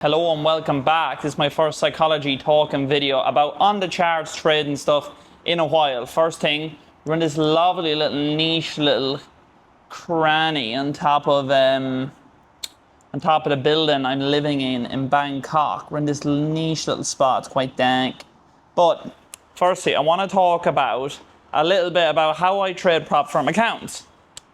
Hello and welcome back. This is my first psychology talking video about on the charts trading stuff in a while. First thing, we're in this lovely little niche little cranny on top of the building I'm living in Bangkok. We're in this niche little spot. It's quite dank. But firstly, I want to talk about a little bit about how I trade prop firm accounts.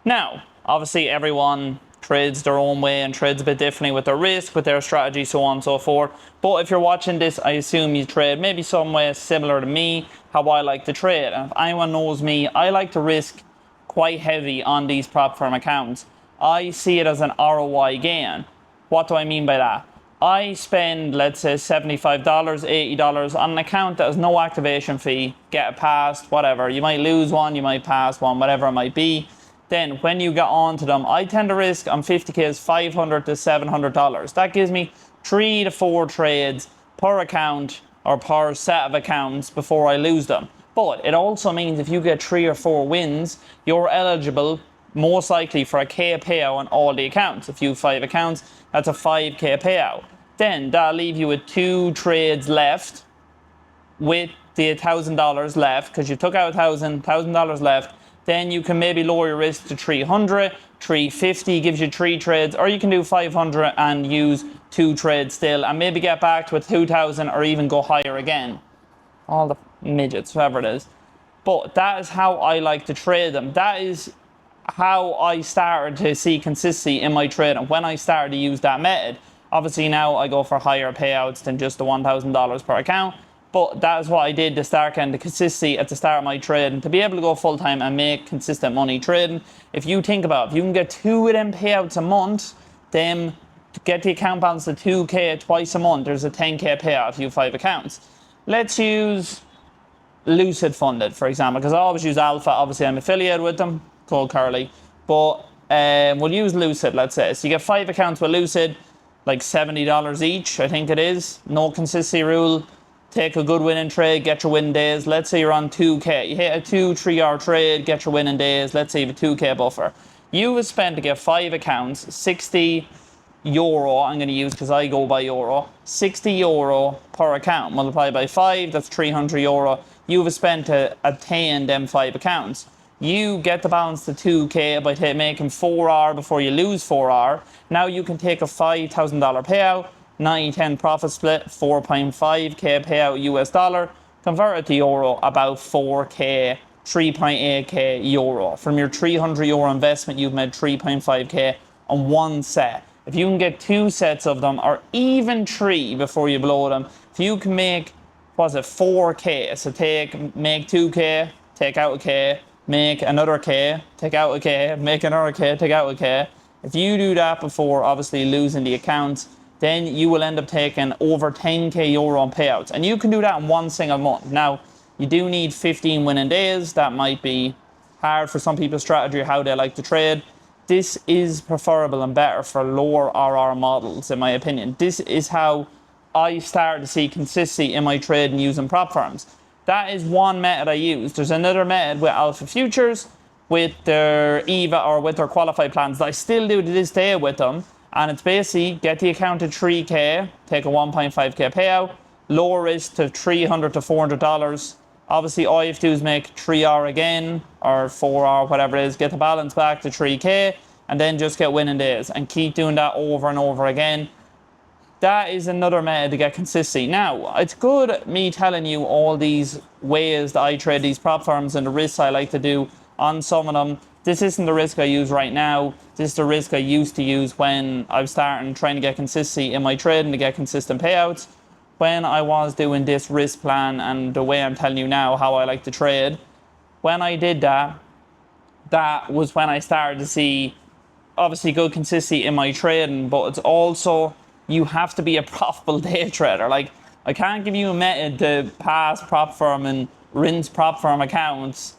Now, obviously everyone trades their own way and trades a bit differently with their risk, with their strategy, so on and so forth. But if you're watching this, I assume you trade maybe some way similar to me, how I like to trade. And if anyone knows me, I like to risk quite heavy on these prop firm accounts. I see it as an ROI gain. What do I mean by that? I spend, let's say, $75, $80 on an account that has no activation fee, get it passed, whatever. You might lose one, you might pass one, whatever it might be. Then when you get onto them, I tend to risk on 50Ks $500 to $700. That gives me 3 to 4 trades per account or per set of accounts before I lose them. But it also means if you get 3 or 4 wins, you're eligible most likely for a K payout on all the accounts. If you have 5 accounts, that's a 5K payout. Then that'll leave you with 2 trades left with the $1,000 left, because you took out $1,000 left. Then you can maybe lower your risk to 300, 350 gives you 3 trades, or you can do 500 and use 2 trades still, and maybe get back to a 2,000 or even go higher again. All the midgets, whoever it is. But that is how I like to trade them. That is how I started to see consistency in my trading when I started to use that method. Obviously now I go for higher payouts than just the $1,000 per account. But that is what I did to start getting the consistency at the start of my trading, to be able to go full time and make consistent money trading. If you think about it, if you can get 2 of them payouts a month, then to get the account balance to 2K twice a month, there's a 10K payout if you have 5 accounts. Let's use Lucid Funded, for example, because I always use Alpha. Obviously, I'm affiliated with them, called Curly. But we'll use Lucid, let's say. So you get 5 accounts with Lucid, like $70 each, I think it is. No consistency rule. Take a good winning trade, get your winning days. Let's say you're on 2K. You hit a 2-3 hour trade, get your winning days. Let's say you have a 2K buffer. You have spent to get 5 accounts, €60, I'm going to use because I go by euro. €60 per account. Multiplied by 5, that's €300. You have spent to attain them 5 accounts. You get the balance to 2K by making 4R before you lose 4R. Now you can take a $5,000 payout. 90-10 profit split, 4.5K payout US dollar, converted to euro, about 4K, 3.8K euro. From your €300 investment, you've made 3.5K on one set. If you can get 2 sets of them, or even 3 before you blow them, if you can make, 4K, so make 2K, take out a K, make another K, take out a K, make another K, take out a K. If you do that before obviously losing the accounts, then you will end up taking over 10K euro on payouts. And you can do that in one single month. Now, you do need 15 winning days. That might be hard for some people's strategy or how they like to trade. This is preferable and better for lower RR models, in my opinion. This is how I started to see consistency in my trading using prop firms. That is one method I use. There's another method with Alpha Futures, with their EVA or with their qualified plans that I still do to this day with them. And it's basically get the account to 3K, take a 1.5K payout, lower risk to $300 to $400. Obviously, all you have to do is make 3R again, or 4R, whatever it is, get the balance back to 3K, and then just get winning days, and keep doing that over and over again. That is another method to get consistency. Now, it's good me telling you all these ways that I trade these prop firms and the risks I like to do on some of them. This isn't the risk I use right now. This is the risk I used to use when I was starting trying to get consistency in my trading to get consistent payouts. When I was doing this risk plan and the way I'm telling you now how I like to trade, when I did that, that was when I started to see obviously good consistency in my trading, but it's also you have to be a profitable day trader. Like, I can't give you a method to pass prop firm and rinse prop firm accounts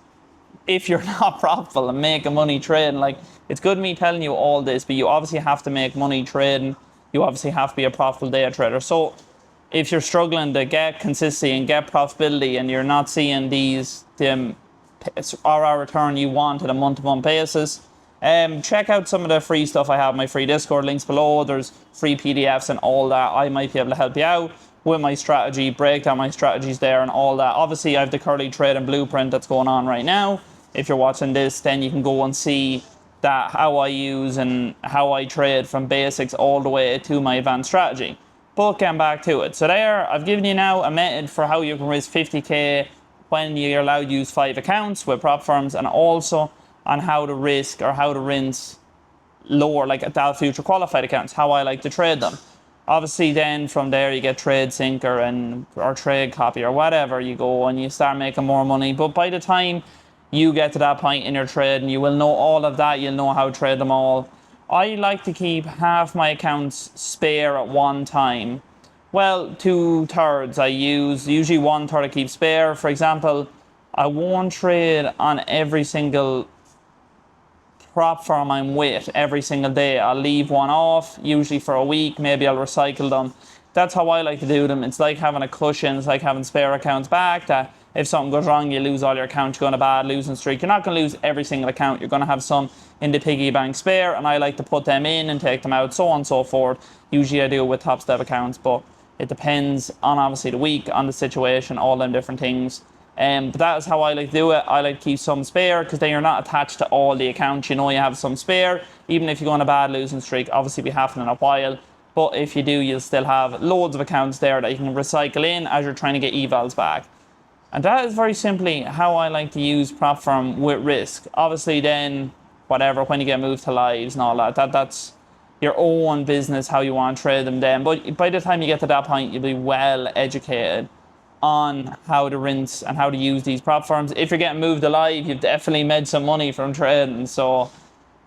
if you're not profitable and making money trading. Like, it's good me telling you all this, but you obviously have to make money trading. You obviously have to be a profitable day trader. So if you're struggling to get consistency and get profitability and you're not seeing these RR return you want on a month-to-month basis, Check out some of the free stuff I have, my free Discord, links below. There's free PDFs and all that. I might be able to help you out with my strategy, break down my strategies there and all that. Obviously, I have the curly trade and blueprint that's going on right now. If you're watching this, then you can go and see that how I use and how I trade from basics all the way to my advanced strategy. But getting back to it. So there, I've given you now a method for how you can risk 50k when you're allowed to use 5 accounts with prop firms, and also on how to risk or how to rinse lower, like DAO future qualified accounts, how I like to trade them. Obviously then from there you get trade syncer or trade copy or whatever, you go and you start making more money. But by the time you get to that point in your trade and you will know all of that, you'll know how to trade them all. I like to keep half my accounts spare at one time. Well, 2/3 I use, usually 1/3 I keep spare. For example, I won't trade on every single prop firm I'm with every single day. I'll leave one off, usually for a week, maybe I'll recycle them. That's how I like to do them. It's like having a cushion, it's like having spare accounts back, that if something goes wrong, you lose all your accounts, you go on a bad losing streak. You're not going to lose every single account, you're going to have some in the piggy bank spare, and I like to put them in and take them out, so on and so forth. Usually I do it with top step accounts, but it depends on obviously the week, on the situation, all them different things. But that is how I like to do it. I like to keep some spare because then you're not attached to all the accounts. You know you have some spare. Even if you go on a bad losing streak, obviously it'll be happening in a while. But if you do, you'll still have loads of accounts there that you can recycle in as you're trying to get evals back. And that is very simply how I like to use prop firm with risk. Obviously then, whatever, when you get moved to lives and all that, that's your own business how you want to trade them then. But by the time you get to that point, you'll be well educated on how to rinse and how to use these prop firms. If you're getting moved alive, you've definitely made some money from trading, so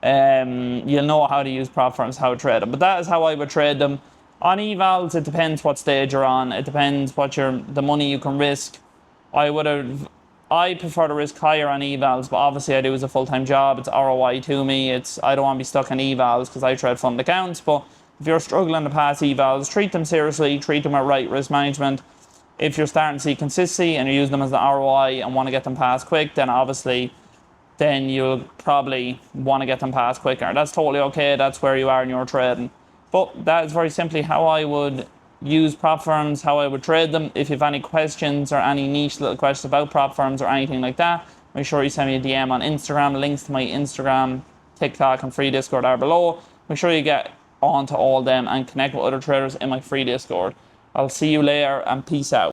you'll know how to use prop firms, how to trade them. But that is how I would trade them. On evals, it depends what stage you're on. It depends what the money you can risk. I prefer to risk higher on evals, but obviously I do as a full-time job. It's ROI to me. I don't want to be stuck in evals because I trade fund accounts. But if you're struggling to pass evals, treat them seriously, treat them with right risk management. If you're starting to see consistency and you're using them as the ROI and want to get them passed quick, then obviously then you'll probably want to get them passed quicker. That's totally okay. That's where you are in your trading. But that is very simply how I would use prop firms, how I would trade them. If you have any questions or any niche little questions about prop firms or anything like that, make sure you send me a DM on Instagram. Links to my Instagram, TikTok and free Discord are below. Make sure you get onto all them and connect with other traders in my free Discord. I'll see you later and peace out.